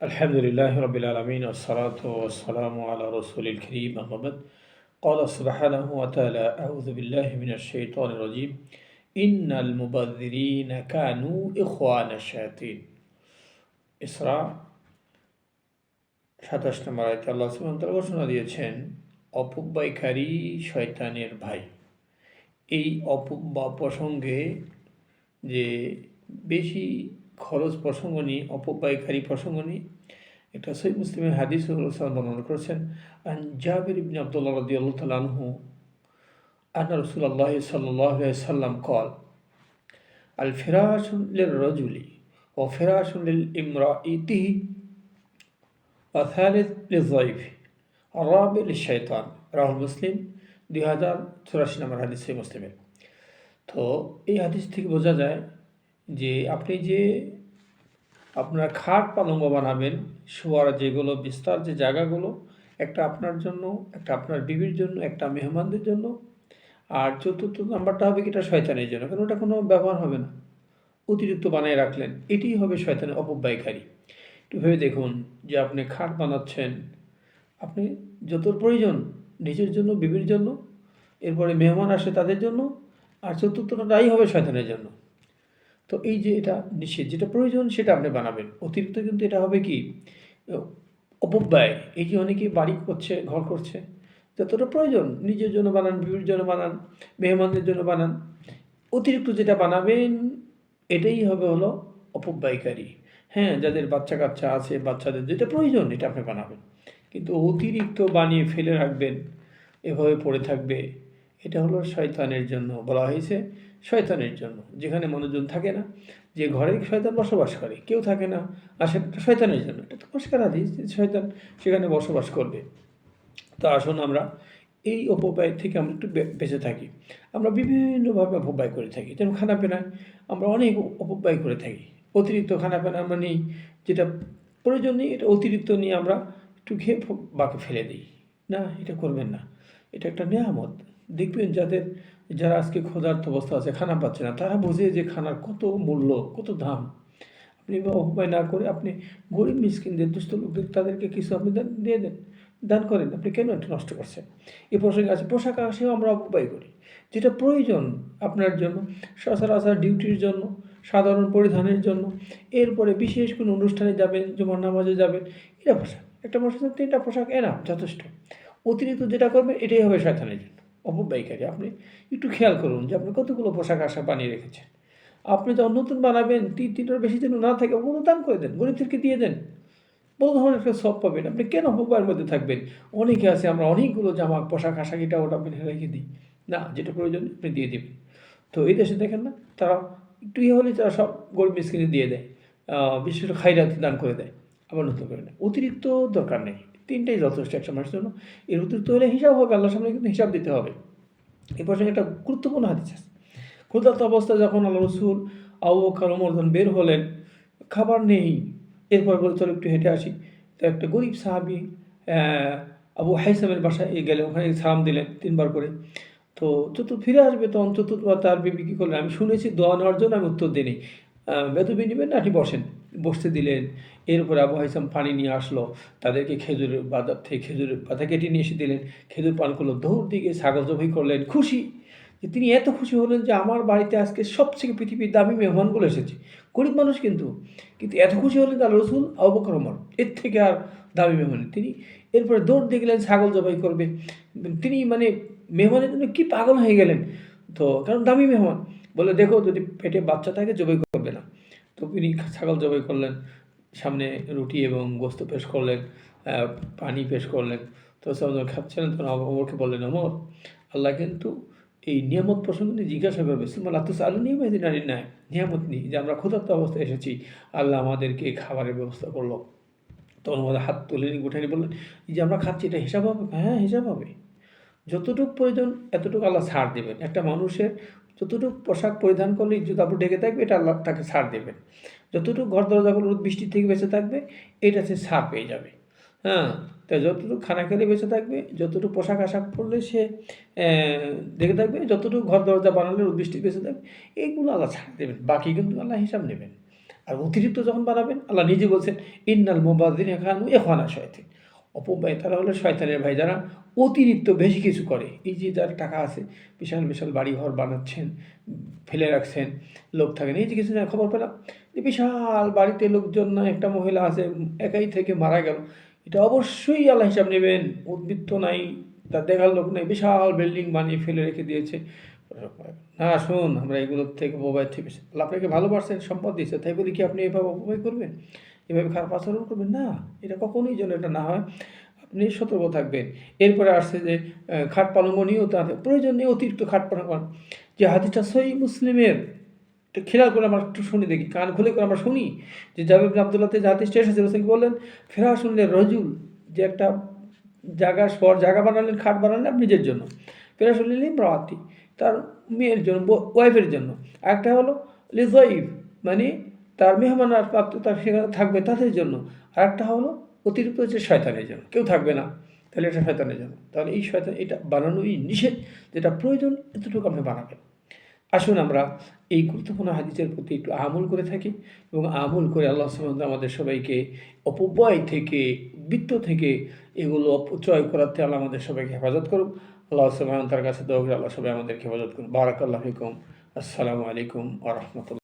الحمد لله رب العالمين والصلاة والسلام على رسول الكريم أما بعد قال سبحانه وتعالى أعوذ بالله من الشيطان الرجيم إن المبذرين كانوا إخوان الشياطين ইসরা ২৭ নম্বর আয়াতে আল্লাহ সুবহানাহু ওয়া তাআলা ঘোষণা দিয়েছেন অপব্যয়কারী শয়তানের ভাই। এই প্রসঙ্গে যে বেশি খরচ প্রসঙ্গ নিয়ে অপব্যয়কারী প্রসঙ্গ নিয়ে একটা সহিহ মুসলিমের হাদিস রাসূলুল্লাহ বর্ণনা করেছেন আন জাবির ইবনে আব্দুল্লাহ রাদিয়াল্লাহু তাআলা আনহু আন্না রাসূলুল্লাহ সাল্লাল্লাহু আলাইহি ওয়াসাল্লাম قال الفراش للرجل وفراش للامرأته وثالث للضيف الرابع للشيطان রাওয়াহ মুসলিম 2084 নম্বর হাদিস সহিহ মুসলিমের। তো এই হাদিস থেকে বোঝা যায় যে আপনি যে আপনার খাট পালঙ্ক বানাবেন, শোয়ার যেগুলো বিস্তার যে জায়গাগুলো, একটা আপনার জন্য, একটা আপনার বিবির জন্য, একটা মেহমানদের জন্য, আর চতুর্থ নাম্বারটা হবে এটা শয়তানের জন্য, কারণ ওটা কোনো ব্যবহার হবে না, অতিরিক্ত বানিয়ে রাখলেন, এটিই হবে শয়তানের অপব্যয়কারী। একটু ভেবে দেখুন যে আপনি খাট বানাচ্ছেন, আপনি যত প্রয়োজন নিজের জন্য, বিবির জন্য, এরপরে মেহমান আসে তাদের জন্য, আর চতুর্থটাই হবে শয়তানের জন্য। তো এই যে এটা নিষেধ, যেটা প্রয়োজন সেটা আপনি বানাবেন, অতিরিক্ত কিন্তু এটা হবে কি অপব্যয়। এই যে অনেকে বাড়ি করছে, ঘর করছে, যতটা প্রয়োজন নিজের জন্য বানান, বিবির জন্য বানান, মেহমানদের জন্য বানান, অতিরিক্ত যেটা বানাবেন এটাই হবে হলো অপব্যয়কারী। হ্যাঁ, যাদের বাচ্চা কাচ্চা আছে, বাচ্চাদের যেটা প্রয়োজন এটা আপনি বানাবেন, কিন্তু অতিরিক্ত বানিয়ে ফেলে রাখবেন, এভাবে পড়ে থাকবে, এটা হলো শয়তানের জন্য। বলা হয়েছে শয়তানের জন্য, যেখানে মানুষজন থাকে না, যে ঘরে শয়তান বসবাস করে, কেউ থাকে না, আর সেটা শয়তানের জন্য। এটা তো পরিষ্কার হাদিস, শয়তান সেখানে বসবাস করবে। তো আসুন আমরা এই অপব্যয় থেকে আমরা একটু বেঁচে থাকি। আমরা বিভিন্নভাবে অপব্যয় করে থাকি, যেমন খানাপিনায় আমরা অনেক অপব্যয় করে থাকি। অতিরিক্ত খানাপিনা আমরা নিই, যেটা প্রয়োজন নেই এটা অতিরিক্ত নিয়ে আমরা একটু খেয়ে বাকি ফেলে দিই। না, এটা করবেন না, এটা একটা নেয়ামত। দেখবেন যারা আজকে ক্ষুধার্ত অবস্থা আছে, খানা পাচ্ছে না, তারা বোঝে যে খানার কত মূল্য, কত দাম। আপনি অপব্যয় না করে আপনি গরিব মিসকিনদের, দুস্থ লোকদের, তাদেরকে কিছু আপনি দিয়ে দেন, দান করেন। আপনি কেন এটা নষ্ট করছেন? এই প্রসঙ্গে আছে পোশাক আশাকেও আমরা অপব্যয় করি, যেটা প্রয়োজন আপনার জন্য, সচরাচর ডিউটির জন্য, সাধারণ পরিধানের জন্য, এরপরে বিশেষ কোনো অনুষ্ঠানে যাবেন, জুমার নামাজে যাবেন, এটা পোশাক, একটা মানুষের 3টা পোশাক এনাফ, যথেষ্ট। অতিরিক্ত যেটা করবেন এটাই হবে শয়তানের জন্য অপব্যয়কারী। আপনি একটু খেয়াল করুন যে আপনি কতগুলো পোশাক আশাক বানিয়ে রেখেছেন। আপনি যখন নতুন বানাবেন, 3টার বেশি যেন না থাকে, ওগুলো দান করে দেন, গরিবদেরকে দিয়ে দেন, বড় ধরনের একটা সব পাবেন। আপনি কেন অপব্যয়ের মধ্যে থাকবেন? অনেকে আছে আমরা অনেকগুলো জামা, পোশাক আশাক, এটা ওটা আপনি রেখে দিই। না, যেটা প্রয়োজন আপনি দিয়ে দেবেন। তো এই দেশে দেখেন না, তারা একটু হলে তারা সব গরিব মিসকিনে দিয়ে দেয়, বিশেষ করে খাইরাত দান করে দেয়, আবার নতুন করে নেয়। অতিরিক্ত দরকার নেই, 3টাই যথেষ্ট একটা মানুষের জন্য। এর অতিরিক্ত হলে হিসাব হবে, আল্লাহর সামনে কিন্তু হিসাব দিতে হবে। এই প্রসঙ্গে একটা গুরুত্বপূর্ণ হাদিস আছে। ক্ষুধার্ত অবস্থায় যখন আল্লাহ রসুল, আবু বকর, ওমর যখন বের হলেন, খাবার নেই, এরপর বলে চলো একটু হেঁটে আসি। তো একটা গরিব সাহাবি আবু হাইসামের বাসায় গেলে, ওখানে সালাম দিলেন 3বার করে। তো ফিরে আসবে, তখন চতুর্থবার তার বিবি কী করলেন, আমি শুনেছি দোয়া নেওয়ার জন্য, আমি উত্তর দিই, বেদবি নেবেন না, আপনি বসেন, বসতে দিলেন। এরপরে আবু হাইসাম পানি নিয়ে আসলো, তাদেরকে খেজুরের বাজার থেকে খেজুরের পাতা কেটে নিয়ে এসে দিলেন, খেজুর পান করলো, দৌড় দিকে ছাগল জবাই করলেন, খুশি। যে তিনি এত খুশি হলেন যে আমার বাড়িতে আজকে সবথেকে পৃথিবীর দামি মেহমানগুলো এসেছে, গরিব মানুষ কিন্তু এত খুশি হলেন যে আল্লাহ রসুল, আবু বকর, ওমর, এর থেকে আর দামি মেহমান তিনি। এরপরে দৌড় দিয়ে গেলেন ছাগল জবাই করবে। তিনি মেহমানের জন্য কি পাগল হয়ে গেলেন। তো কারণ দামি মেহমান, বলে দেখো যদি পেটে বাচ্চা থাকে জবাই করবে না। তো তিনি ছাগল জবাই করলেন, সামনে রুটি এবং গোস্ত পেশ করলেন, পানি পেশ করলেন। তো সব খাচ্ছিলেন, তখন ওমরকে বললেন, ওমর, আল্লাহ কিন্তু এই নিয়ামত প্রসঙ্গে নিয়ে জিজ্ঞাসা করবে, সুমাল আতুস আলু নিয়মিত নারীর ন্যায়, নিয়ামত নিই, যে আমরা ক্ষুধার্ত অবস্থায় এসেছি, আল্লাহ আমাদেরকে খাবারের ব্যবস্থা করলো। তখন আমাদের হাত তুলে নিয়ে উঠে নিয়ে বললেন, যে আমরা খাচ্ছি এটা হিসাব হবে? হ্যাঁ, হিসাব হবে। যতটুকু প্রয়োজন এতটুকু আল্লাহ ছাড় দেবেন। একটা মানুষের যতটুকু পোশাক পরিধান করলে ইজ্জত আবরু ঢেকে থাকবে, এটা আল্লাহ তাকে ছাড় দেবেন। যতটুকু ঘর দরজাগুলো রোদ বৃষ্টির থেকে বেঁচে থাকবে, এটা সে ছাড় পেয়ে যাবে। হ্যাঁ, তাই যতটুকু খানা খেলে বেঁচে থাকবে, যতটুকু পোশাক আশাক পরলে সে দেখে থাকবে, যতটুকু ঘর দরজা বানালে রোদ বৃষ্টি বেঁচে থাকবে, এইগুলো আল্লাহ ছাড় দেবেন, বাকি কিন্তু আল্লাহ হিসাব নেবেন। আর অতিরিক্ত যখন বানাবেন, আল্লাহ নিজে বলছেন ইন্নাল মুবাযযিরিনা কানু ইখওয়ানা শায়াতিন, অপব্যয় তারা হলো শয়তানের ভাই, যারা অতিরিক্ত বেশি কিছু করে। এই যে যার টাকা আছে, বিশাল বিশাল বাড়িঘর বানাচ্ছেন, ফেলে রাখছেন, লোক থাকেন। এই যে কিছু খবর পেলাম যে বিশাল বাড়িতে লোকজন না, একটা মহিলা আছে একাই থেকে মারা গেল, এটা অবশ্যই আল্লাহ হিসাব নেবেন। উদ্বৃত্ত নাই, তার দেখার লোক নাই, বিশাল বিল্ডিং বানিয়ে ফেলে রেখে দিয়েছে। না, শুনুন, আমরা এগুলোর থেকে মোবাইল থেকে আল্লাহ আপনাকে ভালোবাসেন, সম্পদ দিয়েছে, তাই বলি কি আপনি এভাবে অপব্যয় করবেন, এভাবে খারাপ আচরণ করবেন? না, এটা কখনোই যেন এটা না হয়, আপনি সতর্ক থাকবেন। এরপরে আসছে যে খাট পালঙ্গনীয় তাদের প্রয়োজন নেই অতিরিক্ত খাট পালঙ্গন, যে হাদিসটা সহিহ মুসলিমের, একটু খেয়াল করে আমরা একটু শুনি, দেখি কান খুলে করে আমরা শুনি যে জাবির বিন আব্দুল্লাহতে যে হাদিসটা এসেছে, রসুল বললেন ফিরাশুল রজুল, যে একটা জায়গা বানালেন, খাট বানালেন আপনি নিজের জন্য, ফিরাশুল ইমরাতি, তার মেয়ের জন্য, ওয়াইফের জন্য। আরেকটা হলো লিজাইফ, মানে তার মেহমান আর তার সেখানে থাকবে তাদের জন্য। আরেকটা হলো অতিরিক্ত হচ্ছে শয়তানের জন্য, কেউ থাকবে না, তাহলে এটা শয়তানের জন্য। তাহলে এই শয়তান, এটা বানানোই নিষেধ, যেটা প্রয়োজন এতটুকু আপনি বানাবেন। আসুন আমরা এই গুরুত্বপূর্ণ হাদিসের প্রতি একটু আমল করে থাকি, এবং আমল করে আল্লাহ সুবহানাহু ওয়া তাআলা আমাদের সবাইকে অপব্যয় থেকে, বৃত্ত থেকে, এগুলো অপচয় করার থেকে আল্লাহ আমাদের সবাইকে হেফাজত করুক। আল্লাহ সুবহানাহু ওয়া তাআলার কাছে দোয়া করি আল্লাহ সবাই আমাদেরকে হেফাজত করুন। বারাকাল্লাহু ফিকুম। আসসালামু আলাইকুম ওয়া রাহমাতুল্লাহ।